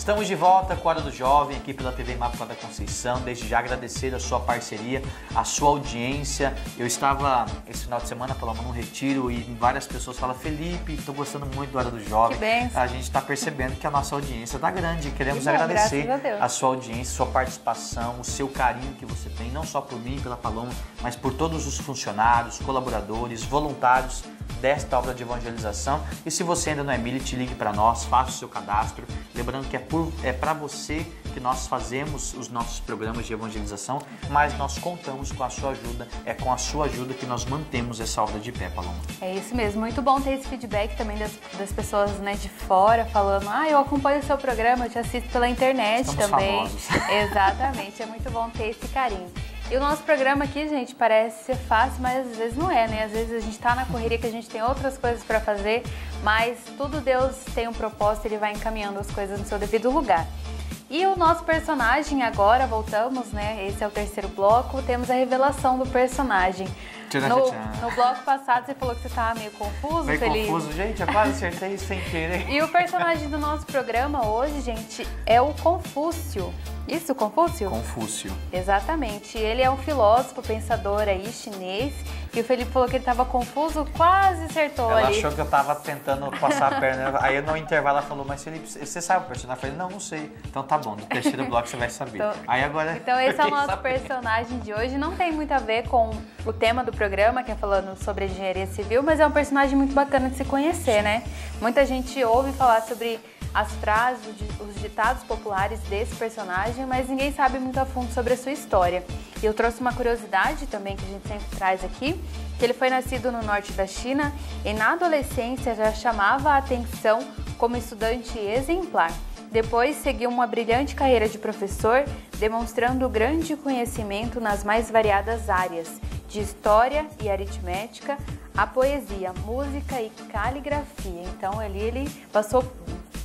Estamos de volta com a Hora do Jovem, aqui pela TV Imaculada Conceição. Desde já agradecer a sua parceria, a sua audiência. Eu estava esse final de semana, Paloma, num retiro e várias pessoas falam: Felipe, estou gostando muito do Hora do Jovem. Que bênção. A gente está percebendo que a nossa audiência está grande. Queremos agradecer a sua audiência, sua participação, o seu carinho que você tem, não só por mim, pela Paloma, mas por todos os funcionários, colaboradores, voluntários desta obra de evangelização. E se você ainda não é milite, ligue para nós, faça o seu cadastro. Lembrando que é para você que nós fazemos os nossos programas de evangelização, mas nós contamos com a sua ajuda, é com a sua ajuda que nós mantemos essa obra de pé, Paloma. É isso mesmo, muito bom ter esse feedback também das pessoas, né, de fora, falando: eu acompanho o seu programa, eu te assisto pela internet. Estamos também. Famosos. Exatamente, é muito bom ter esse carinho. E o nosso programa aqui, gente, parece ser fácil, mas às vezes não é, né? Às vezes a gente tá na correria que a gente tem outras coisas para fazer, mas tudo Deus tem um propósito, Ele vai encaminhando as coisas no seu devido lugar. E o nosso personagem agora, voltamos, né? Esse é o terceiro bloco, temos a revelação do personagem. No bloco passado você falou que você estava meio confuso, meio Felipe. Confuso, gente, eu quase acertei sem querer. E o personagem do nosso programa hoje, gente, é o Confúcio. Isso, Confúcio? Confúcio. Exatamente. Ele é um filósofo, pensador aí, chinês. E o Felipe falou que ele estava confuso, quase acertou ela ali. Achou que eu estava tentando passar a perna. Aí no intervalo ela falou: mas Felipe, você sabe o personagem? Eu falei: não sei. Então tá bom, no terceiro bloco você vai saber. Aí agora... Então esse é o nosso personagem de hoje. Não tem muito a ver com o tema do programa, que é falando sobre engenharia civil, mas é um personagem muito bacana de se conhecer, né? Muita gente ouve falar sobre as frases, os ditados populares desse personagem, mas ninguém sabe muito a fundo sobre a sua história. E eu trouxe uma curiosidade também que a gente sempre traz aqui, que ele foi nascido no norte da China e na adolescência já chamava a atenção como estudante exemplar. Depois seguiu uma brilhante carreira de professor, demonstrando grande conhecimento nas mais variadas áreas, de história e aritmética, a poesia, música e caligrafia. Então ali ele passou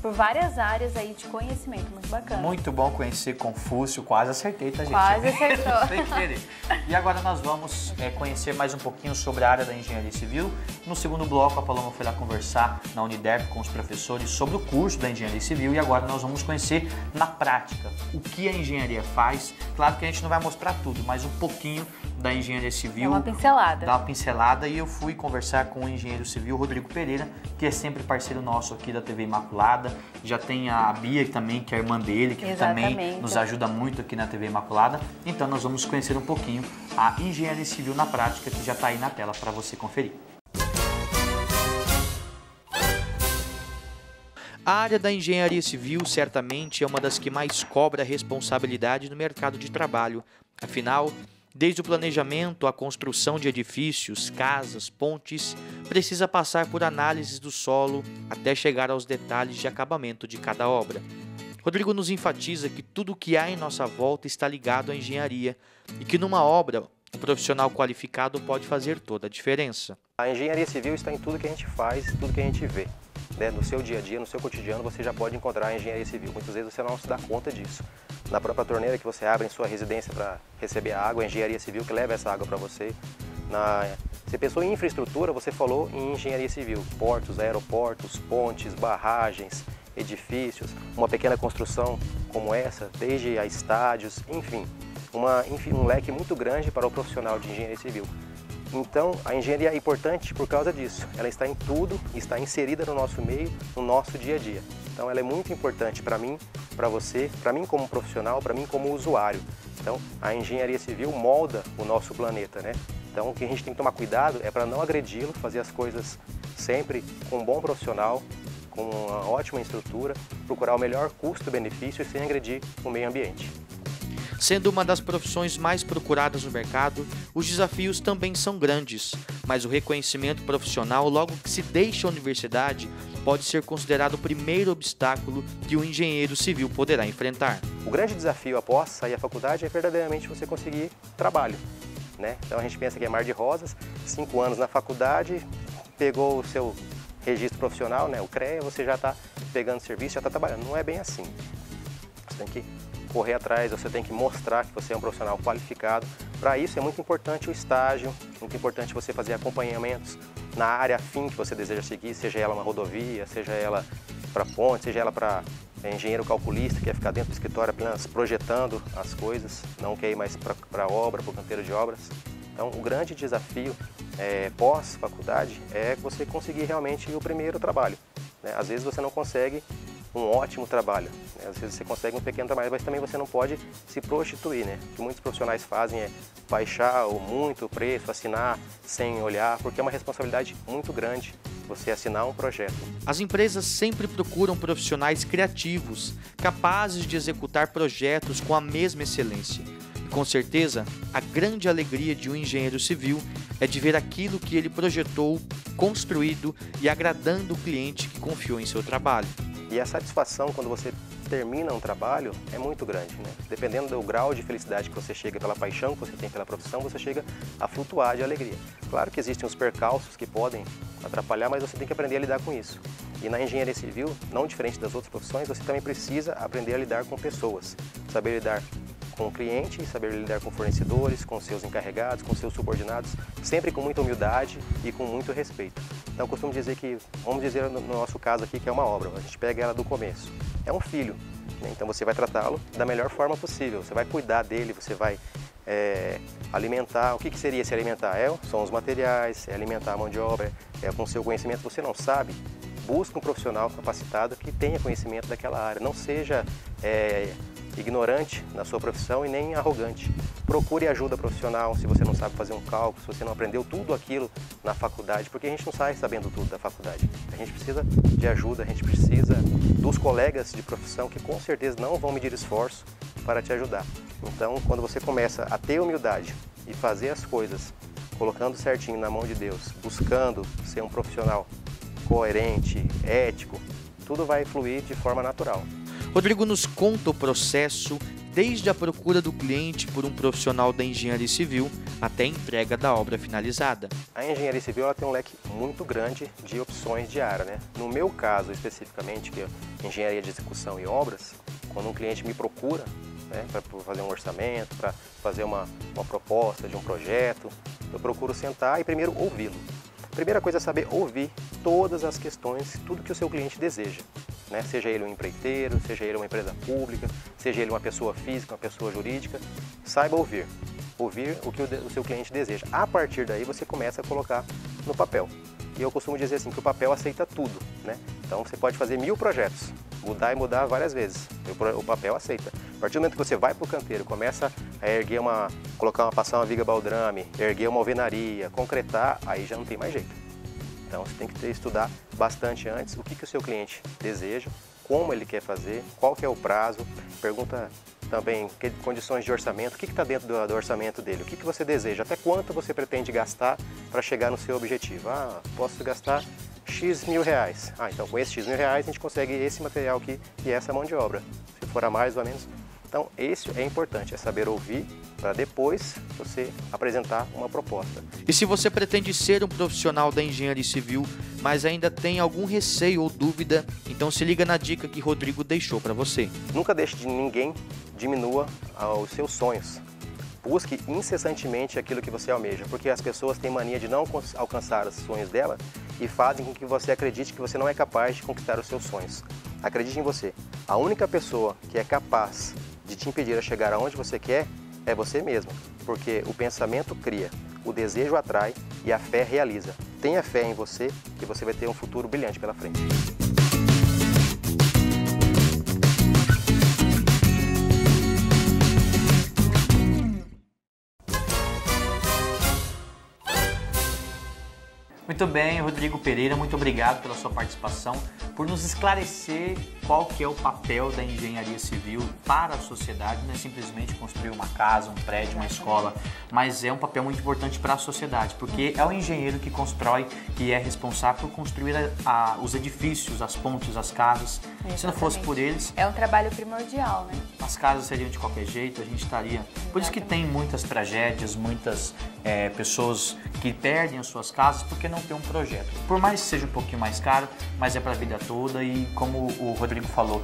por várias áreas aí de conhecimento, muito bacana. Muito bom conhecer Confúcio, quase acertei, tá, gente? Quase acertou. Sem querer. E agora nós vamos conhecer mais um pouquinho sobre a área da engenharia civil. No segundo bloco, a Paloma foi lá conversar na Uniderp com os professores sobre o curso da engenharia civil e agora nós vamos conhecer na prática o que a engenharia faz. Claro que a gente não vai mostrar tudo, mas um pouquinho da engenharia civil. Dá uma pincelada. Dá uma pincelada e eu fui conversar com o engenheiro civil Rodrigo Pereira, que é sempre parceiro nosso aqui da TV Imaculada. Já tem a Bia também, que é a irmã dele, que também nos ajuda muito aqui na TV Imaculada. Então nós vamos conhecer um pouquinho a engenharia civil na prática, que já está aí na tela para você conferir. A área da engenharia civil certamente é uma das que mais cobra responsabilidade no mercado de trabalho. Afinal, desde o planejamento à construção de edifícios, casas, pontes, precisa passar por análises do solo até chegar aos detalhes de acabamento de cada obra. Rodrigo nos enfatiza que tudo o que há em nossa volta está ligado à engenharia e que numa obra, um profissional qualificado pode fazer toda a diferença. A engenharia civil está em tudo que a gente faz, tudo que a gente vê. No seu dia a dia, no seu cotidiano, você já pode encontrar a engenharia civil. Muitas vezes você não se dá conta disso. Na própria torneira que você abre em sua residência para receber a água, a engenharia civil que leva essa água para você. Você pensou em infraestrutura, você falou em engenharia civil. Portos, aeroportos, pontes, barragens, edifícios, uma pequena construção como essa, desde a estádios, enfim, um leque muito grande para o profissional de engenharia civil. Então, a engenharia é importante por causa disso. Ela está em tudo, está inserida no nosso meio, no nosso dia a dia. Então, ela é muito importante para mim, para você, para mim como profissional, para mim como usuário. Então, a engenharia civil molda o nosso planeta, né? Então, o que a gente tem que tomar cuidado é para não agredi-lo, fazer as coisas sempre com um bom profissional, com uma ótima estrutura, procurar o melhor custo-benefício e sem agredir o meio ambiente. Sendo uma das profissões mais procuradas no mercado, os desafios também são grandes, mas o reconhecimento profissional, logo que se deixa a universidade, pode ser considerado o primeiro obstáculo que o engenheiro civil poderá enfrentar. O grande desafio após sair da faculdade é verdadeiramente você conseguir trabalho, né? Então a gente pensa que é mar de rosas, 5 anos na faculdade, pegou o seu registro profissional, né, o CREA, você já está pegando serviço, já está trabalhando. Não é bem assim. Você tem que correr atrás, você tem que mostrar que você é um profissional qualificado. Para isso é muito importante o estágio, muito importante você fazer acompanhamentos na área afim que você deseja seguir, seja ela uma rodovia, seja ela para ponte, seja ela para engenheiro calculista, que quer ficar dentro do escritório apenas projetando as coisas, não quer ir mais para a obra, para o canteiro de obras. Então, o grande desafio pós-faculdade é você conseguir realmente o primeiro trabalho, né? Às vezes você não consegue um ótimo trabalho, né? Às vezes você consegue um pequeno trabalho, mas também você não pode se prostituir, né? O que muitos profissionais fazem é baixar muito o preço, assinar sem olhar, porque é uma responsabilidade muito grande você assinar um projeto. As empresas sempre procuram profissionais criativos, capazes de executar projetos com a mesma excelência. E com certeza, a grande alegria de um engenheiro civil é de ver aquilo que ele projetou, construído e agradando o cliente que confiou em seu trabalho. E a satisfação quando você termina um trabalho é muito grande, né? Dependendo do grau de felicidade que você chega, pela paixão que você tem pela profissão, você chega a flutuar de alegria. Claro que existem os percalços que podem atrapalhar, mas você tem que aprender a lidar com isso. E na engenharia civil, não diferente das outras profissões, você também precisa aprender a lidar com pessoas, saber lidar com o cliente, saber lidar com fornecedores, com seus encarregados, com seus subordinados, sempre com muita humildade e com muito respeito. Então eu costumo dizer que, vamos dizer no nosso caso aqui, que é uma obra, a gente pega ela do começo. É um filho, né? Então você vai tratá-lo da melhor forma possível, você vai cuidar dele, você vai alimentar. O que seria se alimentar? São os materiais, é alimentar a mão de obra, é com seu conhecimento. Você não sabe? Busca um profissional capacitado que tenha conhecimento daquela área, não seja ignorante na sua profissão e nem arrogante. Procure ajuda profissional se você não sabe fazer um cálculo, se você não aprendeu tudo aquilo na faculdade, porque a gente não sai sabendo tudo da faculdade. A gente precisa de ajuda, a gente precisa dos colegas de profissão que com certeza não vão medir esforço para te ajudar. Então, quando você começa a ter humildade e fazer as coisas colocando certinho na mão de Deus, buscando ser um profissional coerente, ético, tudo vai fluir de forma natural. Rodrigo nos conta o processo desde a procura do cliente por um profissional da engenharia civil até a entrega da obra finalizada. A engenharia civil ela tem um leque muito grande de opções de área, né? No meu caso especificamente, que é engenharia de execução e obras, quando um cliente me procura, né, para fazer um orçamento, para fazer uma proposta de um projeto, eu procuro sentar e primeiro ouvi-lo. A primeira coisa é saber ouvir todas as questões, tudo que o seu cliente deseja, né? Seja ele um empreiteiro, seja ele uma empresa pública, seja ele uma pessoa física, uma pessoa jurídica, saiba ouvir o que o seu cliente deseja. A partir daí você começa a colocar no papel. E eu costumo dizer assim que o papel aceita tudo, né? Então você pode fazer 1000 projetos, mudar e mudar várias vezes, o papel aceita. A partir do momento que você vai para o canteiro, começa a erguer passar uma viga baldrame, erguer uma alvenaria, concretar, aí já não tem mais jeito. Então você tem que estudar bastante antes o que o seu cliente deseja, como ele quer fazer, qual que é o prazo, pergunta também condições de orçamento, o que está dentro do orçamento dele, o que você deseja, até quanto você pretende gastar para chegar no seu objetivo. Posso gastar X mil reais. Então com esses X mil reais a gente consegue esse material aqui e essa mão de obra, se for a mais ou a menos. Então, isso é importante, é saber ouvir para depois você apresentar uma proposta. E se você pretende ser um profissional da engenharia civil, mas ainda tem algum receio ou dúvida, então se liga na dica que Rodrigo deixou para você. Nunca deixe de ninguém diminua os seus sonhos. Busque incessantemente aquilo que você almeja, porque as pessoas têm mania de não alcançar os sonhos dela e fazem com que você acredite que você não é capaz de conquistar os seus sonhos. Acredite em você. A única pessoa que é capaz de te impedir a chegar aonde você quer é você mesmo, porque o pensamento cria, o desejo atrai e a fé realiza. Tenha fé em você que você vai ter um futuro brilhante pela frente. Muito bem, Rodrigo Pereira, muito obrigado pela sua participação, por nos esclarecer qual que é o papel da engenharia civil para a sociedade. Não é simplesmente construir uma casa, um prédio, uma escola, mas é um papel muito importante para a sociedade, porque é o engenheiro que constrói, que é responsável por construir os edifícios, as pontes, as casas. Exatamente. Se não fosse por eles... É um trabalho primordial, né? as casas seriam de qualquer jeito, a gente estaria... Por isso que tem muitas tragédias, muitas pessoas que perdem as suas casas porque não tem um projeto. Por mais que seja um pouquinho mais caro, mas é para a vida toda e como o Rodrigo falou,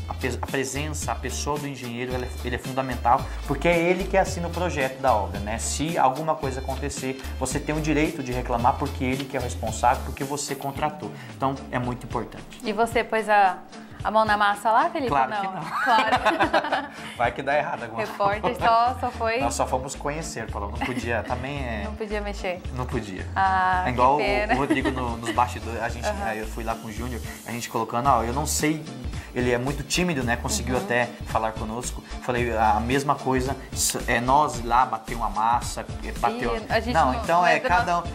a presença, a pessoa do engenheiro, ele é fundamental porque é ele que assina o projeto da obra, né? Se alguma coisa acontecer, você tem o direito de reclamar porque ele que é o responsável, porque você contratou. Então, é muito importante. E você pôs a mão na massa lá, Felipe? Claro que não. Claro. Vai que dá errado alguma coisa. Repórter só foi... Nós só fomos conhecer, Paulo. Não podia, também Não podia mexer? Não podia. Ah, é igual o Rodrigo nos bastidores, eu fui lá com o Júnior, a gente colocando, eu não sei, ele é muito tímido, né? Conseguiu até falar conosco. Falei, a mesma coisa, nós ir lá bater uma massa, bateu... Não, então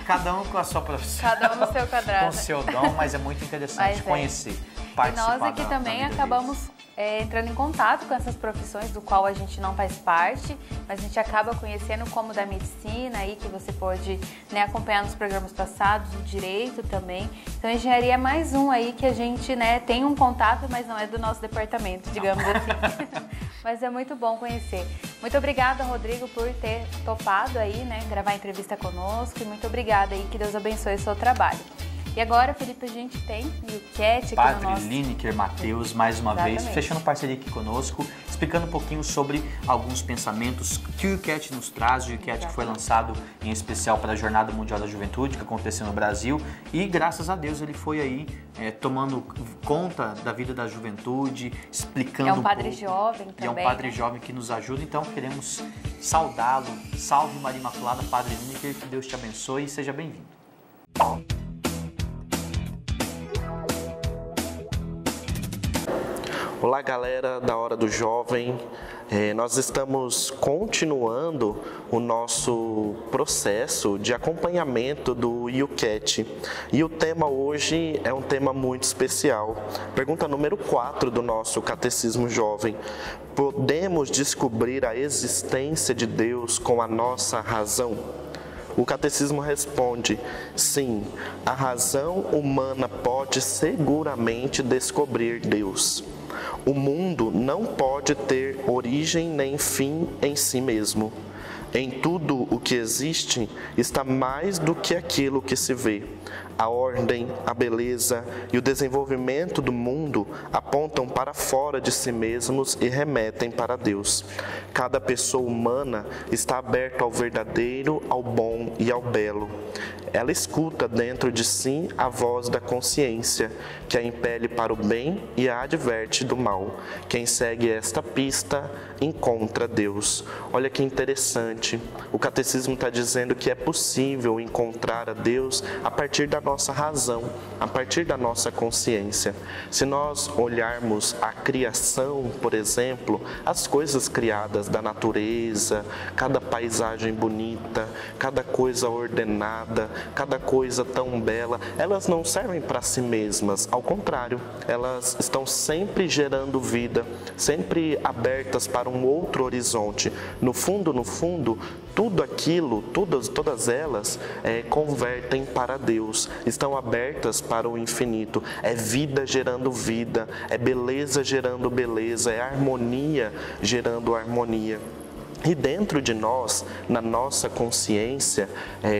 cada um com a sua profissão. Cada um no seu quadrado. Com o seu dom, mas é muito interessante conhecer. E nós aqui também acabamos entrando em contato com essas profissões do qual a gente não faz parte, mas a gente acaba conhecendo como da medicina aí, que você pode acompanhar nos programas passados, o direito também. Então a engenharia é mais um aí que a gente tem um contato, mas não é do nosso departamento, digamos assim. Mas é muito bom conhecer. Muito obrigada, Rodrigo, por ter topado aí, gravar a entrevista conosco, e muito obrigada aí, que Deus abençoe o seu trabalho. E agora, Felipe, a gente tem o YouCat aqui Padre no nosso... Lineker Mateus, mais uma vez, fechando parceria aqui conosco, explicando um pouquinho sobre alguns pensamentos que o YouCat nos traz, o YouCat que foi lançado em especial para a Jornada Mundial da Juventude, que aconteceu no Brasil, e graças a Deus ele foi aí tomando conta da vida da juventude, explicando É um padre jovem também. E é um padre jovem que nos ajuda, então queremos saudá-lo. Salve Maria Imaculada, Padre Lineker, que Deus te abençoe e seja bem-vindo. Olá, galera da Hora do Jovem. Nós estamos continuando o nosso processo de acompanhamento do YouCat. E o tema hoje é um tema muito especial. Pergunta número 4 do nosso Catecismo Jovem. Podemos descobrir a existência de Deus com a nossa razão? O Catecismo responde, sim, a razão humana pode seguramente descobrir Deus. O mundo não pode ter origem nem fim em si mesmo. Em tudo o que existe está mais do que aquilo que se vê. A ordem, a beleza e o desenvolvimento do mundo apontam para fora de si mesmos e remetem para Deus. Cada pessoa humana está aberta ao verdadeiro, ao bom e ao belo. Ela escuta dentro de si a voz da consciência, que a impele para o bem e a adverte do mal. Quem segue esta pista encontra Deus. Olha que interessante, o Catecismo está dizendo que é possível encontrar a Deus a partir da nossa razão, a partir da nossa consciência. Se nós olharmos a criação, por exemplo, as coisas criadas da natureza, cada paisagem bonita, cada coisa ordenada, cada coisa tão bela, elas não servem para si mesmas, ao contrário, elas estão sempre gerando vida, sempre abertas para um outro horizonte. No fundo, tudo aquilo, todas elas convertem para Deus, estão abertas para o infinito. É vida gerando vida, é beleza gerando beleza, é harmonia gerando harmonia. E dentro de nós, na nossa consciência,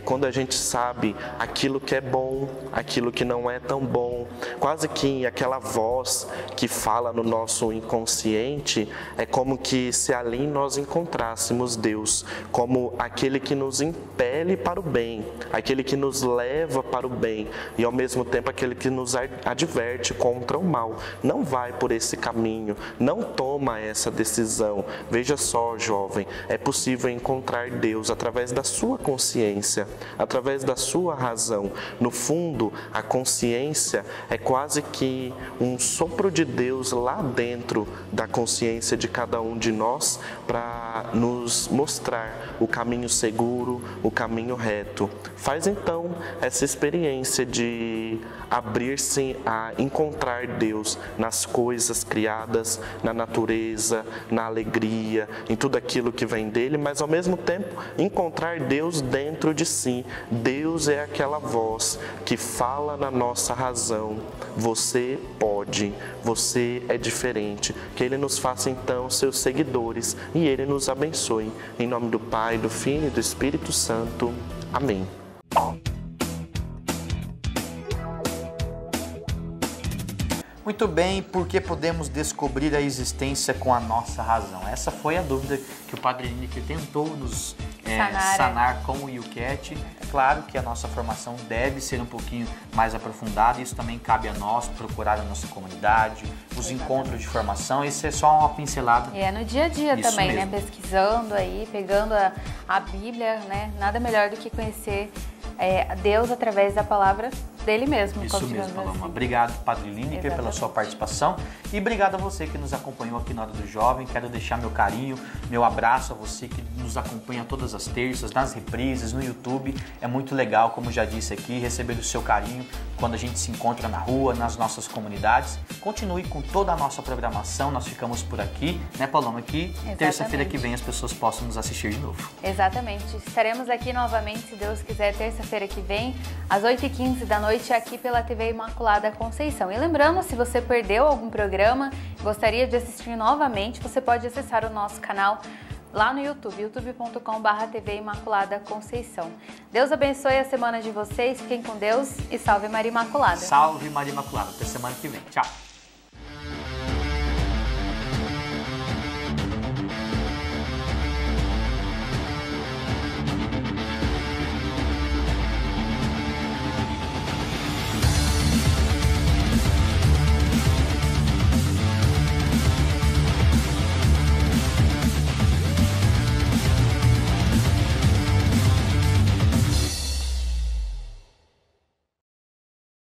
quando a gente sabe aquilo que é bom, aquilo que não é tão bom, quase que aquela voz que fala no nosso inconsciente, é como que se ali nós encontrássemos Deus, como aquele que nos impele para o bem, aquele que nos leva para o bem e ao mesmo tempo aquele que nos adverte contra o mal. Não vai por esse caminho, não toma essa decisão. Veja só, jovem, é possível encontrar Deus através da sua consciência, através da sua razão. No fundo, a consciência é quase que um sopro de Deus lá dentro da consciência de cada um de nós para nos mostrar o caminho seguro, o caminho reto. Faz então essa experiência de abrir-se a encontrar Deus nas coisas criadas, na natureza, na alegria, em tudo aquilo que vem dele, mas ao mesmo tempo encontrar Deus dentro de si. Deus é aquela voz que fala na nossa razão. Você pode, você é diferente. Que Ele nos faça então seus seguidores e Ele nos abençoe. Em nome do Pai, do Filho e do Espírito Santo. Amém. Muito bem, porque podemos descobrir a existência com a nossa razão. Essa foi a dúvida que o Padre Lineker tentou nos sanar com o YouCat. Claro que a nossa formação deve ser um pouquinho mais aprofundada, isso também cabe a nós procurar a nossa comunidade, os encontros de formação, isso é só uma pincelada. E é no dia a dia isso também, mesmo. né? Pesquisando aí, pegando a Bíblia, né? Nada melhor do que conhecer Deus através da palavra dele mesmo. Isso mesmo, Paloma. Obrigado, Padre Lineker, pela sua participação e obrigado a você que nos acompanhou aqui na Hora do Jovem. Quero deixar meu carinho, meu abraço a você que nos acompanha todas as terças, nas reprises, no YouTube. É muito legal, como já disse aqui, receber o seu carinho quando a gente se encontra na rua, nas nossas comunidades. Continue com toda a nossa programação, nós ficamos por aqui, né, Paloma? Que terça-feira que vem as pessoas possam nos assistir de novo. Exatamente. Estaremos aqui novamente, se Deus quiser, terça-feira que vem, às 8h15 da noite, aqui pela TV Imaculada Conceição. E lembrando, se você perdeu algum programa e gostaria de assistir novamente, você pode acessar o nosso canal lá no YouTube, youtube.com/TV Imaculada Conceição. Deus abençoe a semana de vocês, fiquem com Deus e salve Maria Imaculada. Salve Maria Imaculada, até semana que vem. Tchau.